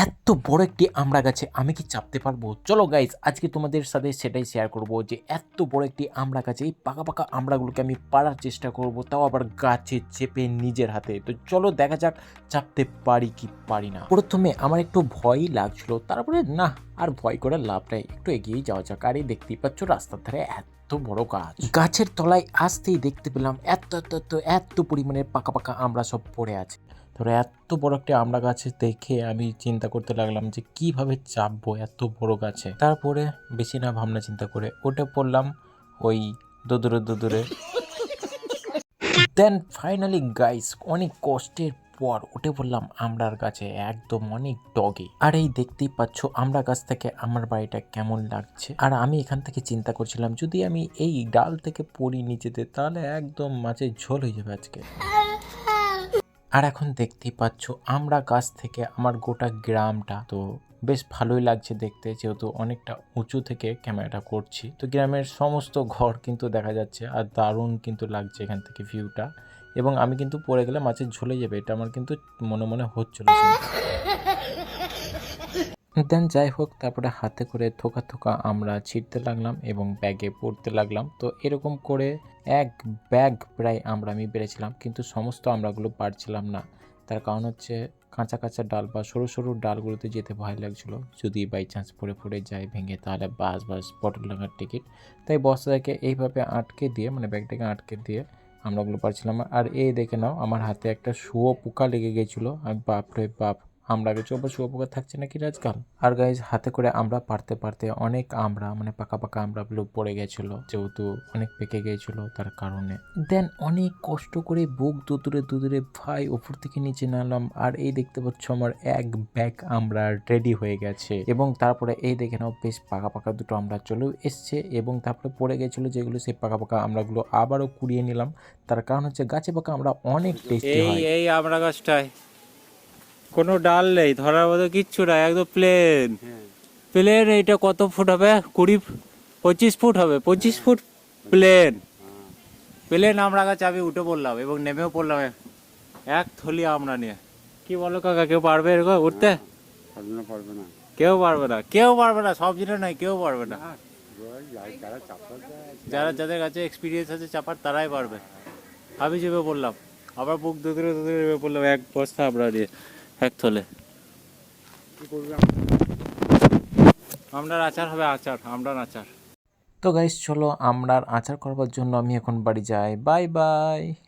এত বড় একটি আমড়া গাছে আমি কি চাপতে পারবো? চলো গাইস, আজকে তোমাদের সাথে সেটাই শেয়ার করব যে এত বড় একটি আমড়া গাছে এই পাকা পাকা আমড়াগুলোকে আমি পাড়ার চেষ্টা করব, তাও আবার গাছে চেপে নিজের হাতে। তো চলো দেখা যাক চাপতে পারি কি পারি না। প্রথমে আমার একটু ভয়ই লাগছিল, তারপরে না, আর ভয় করে লাভ নাই, একটু এগিয়েই যাওয়া যাক। আর এই দেখতেই পাচ্ছ রাস্তার ধারে এত বড় গাছ, গাছের তলায় আসতেই দেখতে পেলাম এত এত এত এত পরিমাণের পাকা পাকা আমড়া সব পড়ে আছে। ধরো এত বড় একটা আমড়া গাছে দেখে আমি চিন্তা করতে লাগলাম যে কিভাবে চাপবো এত বড় গাছে। তারপরে বেশি না ভাবনা চিন্তা করে উঠে পড়লাম ওই দুদুরে দুদুরে। দেন ফাইনালি গাইস, অনেক কষ্টের পর উঠে পড়লাম আমড়ার গাছে, একদম অনেক ডগে। আর এই দেখতেই পাচ্ছ আমড়া গাছ থেকে আমার বাড়িটা কেমন লাগছে। আর আমি এখান থেকে চিন্তা করছিলাম যদি আমি এই ডাল থেকে পড়ি নিচেতে, তাহলে একদম মাছের ঝোল হয়ে যাবে আজকে। আর এখন দেখতেই পাচ্ছ আমরা গাছ থেকে আমার গোটা গ্রামটা, তো বেশ ভালোই লাগছে দেখতে, যেহেতু অনেকটা উঁচু থেকে ক্যামেরাটা করছি। তো গ্রামের সমস্ত ঘর কিন্তু দেখা যাচ্ছে, আর দারুণ কিন্তু লাগছে এখান থেকে ভিউটা। এবং আমি কিন্তু পড়ে গেলে মাছের ঝোলে যাবে, এটা আমার কিন্তু মনে মনে হচ্ছিল। দেন যাই হোক, তারপরে হাতে করে থোকা থোকা আমরা ছিঁড়তে লাগলাম এবং ব্যাগে পড়তে লাগলাম। তো এরকম করে এক ব্যাগ প্রায় আমরা আমি বেড়েছিলাম, কিন্তু সমস্ত আমরাগুলো পারছিলাম না। তার কারণ হচ্ছে কাঁচা কাঁচা ডাল বা সরু সরু ডালগুলোতে যেতে ভয় লাগছিল, যদি বাই চান্স পড়ে পড়ে যায় ভেঙে, তাহলে বাস বাস পটল লাগার টিকিট। তাই বস্তাটাকে এইভাবে আটকে দিয়ে, মানে ব্যাগটাকে আটকে দিয়ে আমরাগুলো পারছিলাম। আর এই দেখে নাও, আমার হাতে একটা শুয়ো পোকা লেগে গেছিলো। আমি বাপরে বাপ, আমরা গেছি আবার শুয়োপোকা থাকছে নাকি আজকাল। আর গাইজ হাতে করে আমরা পারতে পারতে অনেক আমরা, মানে পাকা পাকা আমড়াগুলো পড়ে গেছিলো, যেহেতু অনেক পেকে গিয়েছিল তার কারণে। দেন অনেক কষ্ট করে বুক দুদুরে দুদুরে ভাই উপর থেকে নিচে নামলাম। আর এই দেখতে পাচ্ছ আমার এক ব্যাগ আমরা রেডি হয়ে গেছে। এবং তারপরে এই দেখে নাও, বেশ পাকা পাকা দুটো আমরা চলেও এসছে। এবং তারপরে পড়ে গেছিলো যেগুলো, সেই পাকা পাকা আমড়াগুলো আবারও কুড়িয়ে নিলাম। তার কারণ হচ্ছে গাছে পাকা আমরা অনেক টেস্টি হয়। এই আমড়া গাছটায় কোনো ডাল নেই, ধরার মতো কিচ্ছু নাই, একদম প্লেন প্লেন। এইটা কত ফুট হবে? 20-25 ফুট হবে, 25 ফুট প্লেন প্লেন আমড়া গাছ। আমি উঠে পড়লাম এবং নেমেও পড়লাম এক থলি আমড়া নিয়ে। কি বলো কাকা, কেউ পারবে এরকম উঠতে? পারবে না। কেউ পারবে না, কেউ পারবে না, সব জিনিস নাই, কেউ পারবে না। যাদের কাছে এক্সপিরিয়েন্স আছে চাপার, তারাই পারবে। আমি চেপে পড়লাম, আবার বুক দুধরে দুধরে নেমে পড়লাম এক বস্তা আমড়া নিয়ে, এক থলে। আমরার আচার হবে, আচার, আমরার আচার। তো গাইস চলো আমরার আচার করবার জন্য আমি এখন বাড়ি যাই। Bye bye.